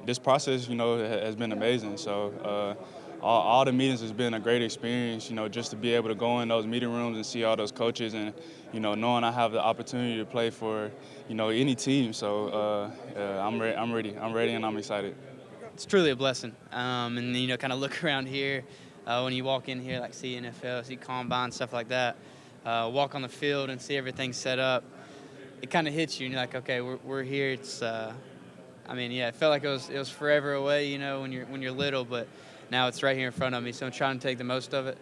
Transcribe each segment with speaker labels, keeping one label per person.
Speaker 1: This process, has been amazing. So all the meetings has been a great experience, just to be able to go in those meeting rooms and see all those coaches and, knowing I have the opportunity to play for, any team. So I'm ready and I'm excited.
Speaker 2: It's truly a blessing. And kind of look around here when you walk in here, like see NFL, see combine, stuff like that. Walk on the field and see everything set up. It kind of hits you, and you're like, okay, we're here. It's, it felt like it was forever away, when you're little, but now it's right here in front of me. So I'm trying to take the most of it,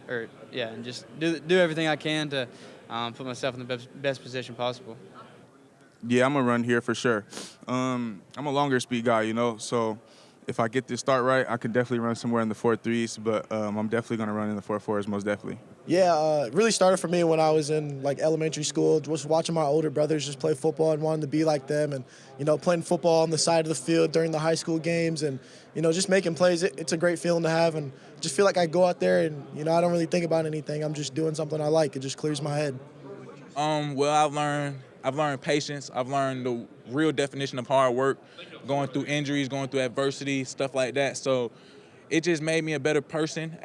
Speaker 2: and just do everything I can to put myself in the best position possible.
Speaker 3: Yeah, I'm gonna run here for sure. I'm a longer speed guy, so if I get this start right, I could definitely run somewhere in the 4.3s, but I'm definitely gonna run in the 4.4s, most definitely.
Speaker 4: Yeah, it really started for me when I was in elementary school, just watching my older brothers just play football and wanting to be like them, and playing football on the side of the field during the high school games, and just making plays. It's a great feeling to have, and just feel like I go out there and I don't really think about anything. I'm just doing something I like. It just clears my head.
Speaker 5: Well, I've learned patience. I've learned the real definition of hard work, going through injuries, going through adversity, stuff like that. So it just made me a better person.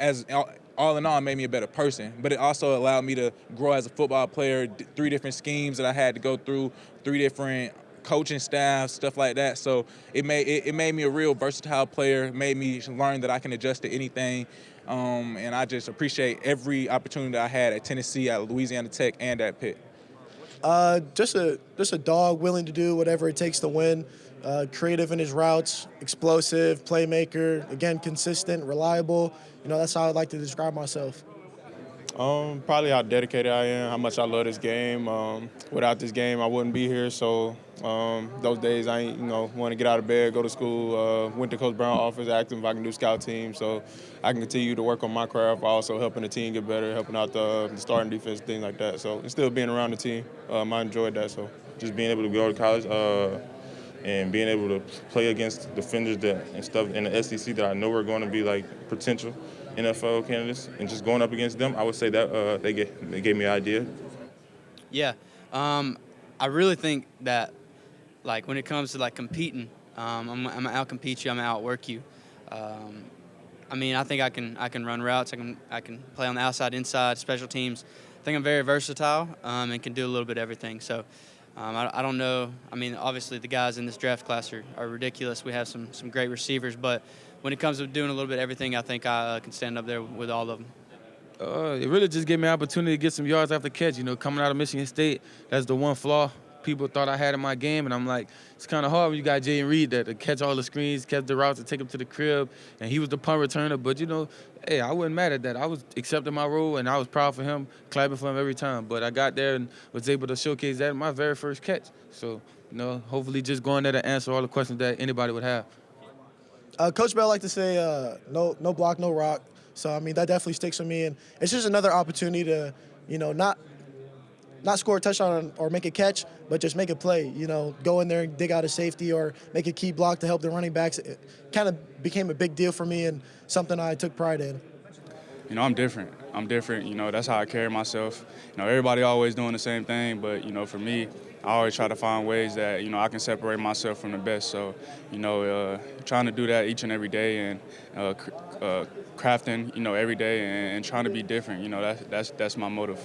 Speaker 5: All in all, it made me a better person. But it also allowed me to grow as a football player, 3 different schemes that I had to go through, 3 different coaching staffs, stuff like that. So it made me a real versatile player. It made me learn that I can adjust to anything. And I just appreciate every opportunity that I had at Tennessee, at Louisiana Tech, and at Pitt.
Speaker 4: Just a dog willing to do whatever it takes to win. Creative in his routes, explosive, playmaker, again, consistent, reliable. That's how I'd like to describe myself.
Speaker 1: Probably how dedicated I am, how much I love this game. Without this game, I wouldn't be here. So those days, I ain't, want to get out of bed, go to school. Went to Coach Brown's office, asked him if I can do scout team, so I can continue to work on my craft, also helping the team get better, helping out the starting defense, things like that. So and still being around the team, I enjoyed that. So
Speaker 6: just being able to go to college and being able to play against defenders and stuff in the SEC that I know are going to be like potential NFL candidates, and just going up against them, I would say that they gave me an idea.
Speaker 2: Yeah, I really think that when it comes to competing, I'm gonna outcompete you, I'm gonna outwork you. I think I can run routes, I can play on the outside, inside, special teams. I think I'm very versatile and can do a little bit of everything. So I don't know. Obviously the guys in this draft class are ridiculous. We have some great receivers, but when it comes to doing a little bit of everything, I think I can stand up there with all of them.
Speaker 7: It really just gave me an opportunity to get some yards after catch. Coming out of Michigan State, that's the one flaw people thought I had in my game, and I'm like, it's kind of hard when you got Jayden Reed to catch all the screens, catch the routes, and take him to the crib, and he was the punt returner. But, hey, I wasn't mad at that. I was accepting my role, and I was proud for him, clapping for him every time. But I got there and was able to showcase that in my very first catch. So, hopefully just going there to answer all the questions that anybody would have.
Speaker 4: Coach Bell like to say, no block, no rock. So, that definitely sticks with me. And it's just another opportunity to, not score a touchdown or make a catch, but just make a play. Go in there and dig out a safety or make a key block to help the running backs. It kind of became a big deal for me and something I took pride in.
Speaker 1: I'm different. That's how I carry myself. Everybody always doing the same thing, but, for me, I always try to find ways that, I can separate myself from the best. So, trying to do that each and every day and crafting, every day and trying to be different, that's my motive.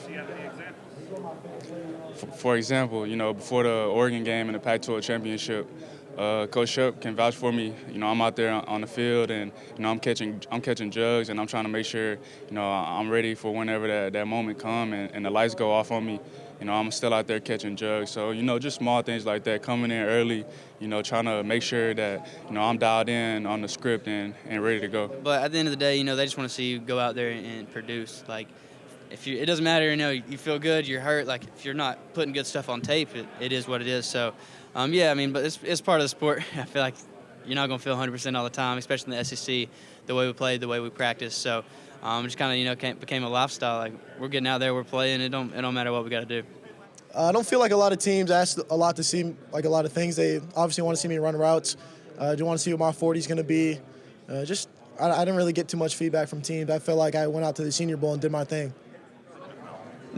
Speaker 1: For example, before the Oregon game and the Pac-12 championship, Coach Shep can vouch for me. I'm out there on the field, and I'm catching jugs, and I'm trying to make sure I'm ready for whenever that moment come, and the lights go off on me. I'm still out there catching jugs. So just small things like that, coming in early, trying to make sure that I'm dialed in on the script and ready to go.
Speaker 2: But at the end of the day, they just want to see you go out there and produce. It doesn't matter, you feel good, you're hurt. If you're not putting good stuff on tape, it is what it is. So, but it's part of the sport. I feel like you're not going to feel 100% all the time, especially in the SEC, the way we play, the way we practice. So, just kind of, became a lifestyle. We're getting out there, we're playing. It don't matter what we got to do.
Speaker 4: I don't feel like a lot of teams ask a lot to see, a lot of things. They obviously want to see me run routes. They want to see what my 40 is going to be. I didn't really get too much feedback from teams. I felt like I went out to the Senior Bowl and did my thing.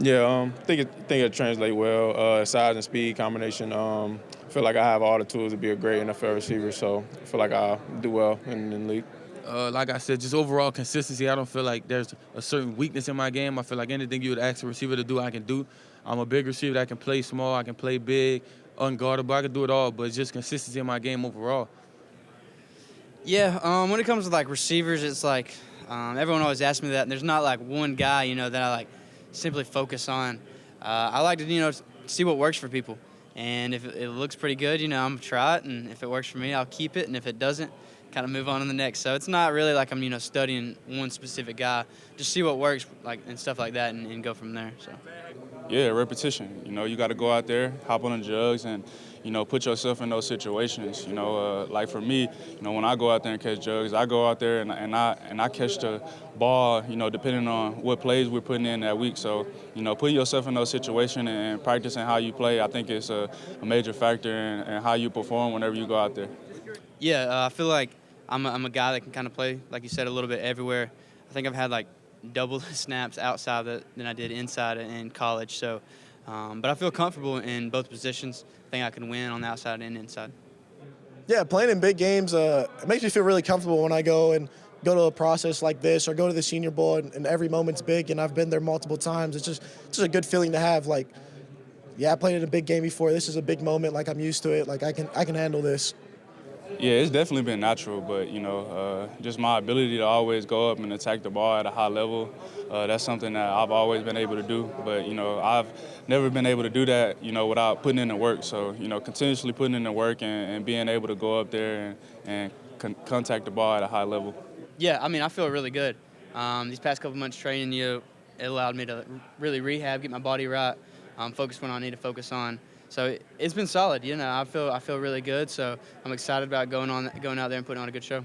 Speaker 1: Yeah, I think it translates well. Size and speed combination.
Speaker 8: I feel like I have all the tools to be a great NFL receiver, so I feel like I'll do well in the league.
Speaker 7: Like I said, just overall consistency. I don't feel like there's a certain weakness in my game. I feel like anything you would ask a receiver to do, I can do. I'm a big receiver that can play small, I can play big, unguardable. I can do it all, but it's just consistency in my game overall.
Speaker 2: Yeah, when it comes to like receivers, it's like everyone always asks me that, and there's not like one guy, that I like simply focus on. I like to, see what works for people, and if it looks pretty good, I'm gonna try it, and if it works for me, I'll keep it, and if it doesn't, kind of move on to the next. So it's not really like I'm, studying one specific guy. Just see what works, like and stuff like that, and go from there. So.
Speaker 1: Yeah, repetition. You got to go out there, hop on the jugs, and put yourself in those situations. Like for me, when I go out there and catch jugs, I go out there and I catch the ball. Depending on what plays we're putting in that week. So putting yourself in those situations and practicing how you play, I think it's a major factor in how you perform whenever you go out there.
Speaker 2: Yeah, I feel like I'm a guy that can kind of play, like you said, a little bit everywhere. I think I've had like double the snaps outside than I did inside in college. So, but I feel comfortable in both positions. I think I can win on the outside and inside.
Speaker 4: Yeah, playing in big games, it makes me feel really comfortable when I go to a process like this or go to the Senior Bowl and every moment's big, and I've been there multiple times. It's just a good feeling to have. Like, yeah, I played in a big game before. This is a big moment. Like, I'm used to it. Like, I can handle this.
Speaker 1: Yeah, it's definitely been natural, but, just my ability to always go up and attack the ball at a high level, that's something that I've always been able to do. But, I've never been able to do that, without putting in the work. So, continuously putting in the work and being able to go up there and contact the ball at a high level.
Speaker 2: Yeah, I feel really good. These past couple months training, it allowed me to really rehab, get my body right, focus when I need to focus on. So it's been solid, I feel really good. So I'm excited about going out there and putting on a good show.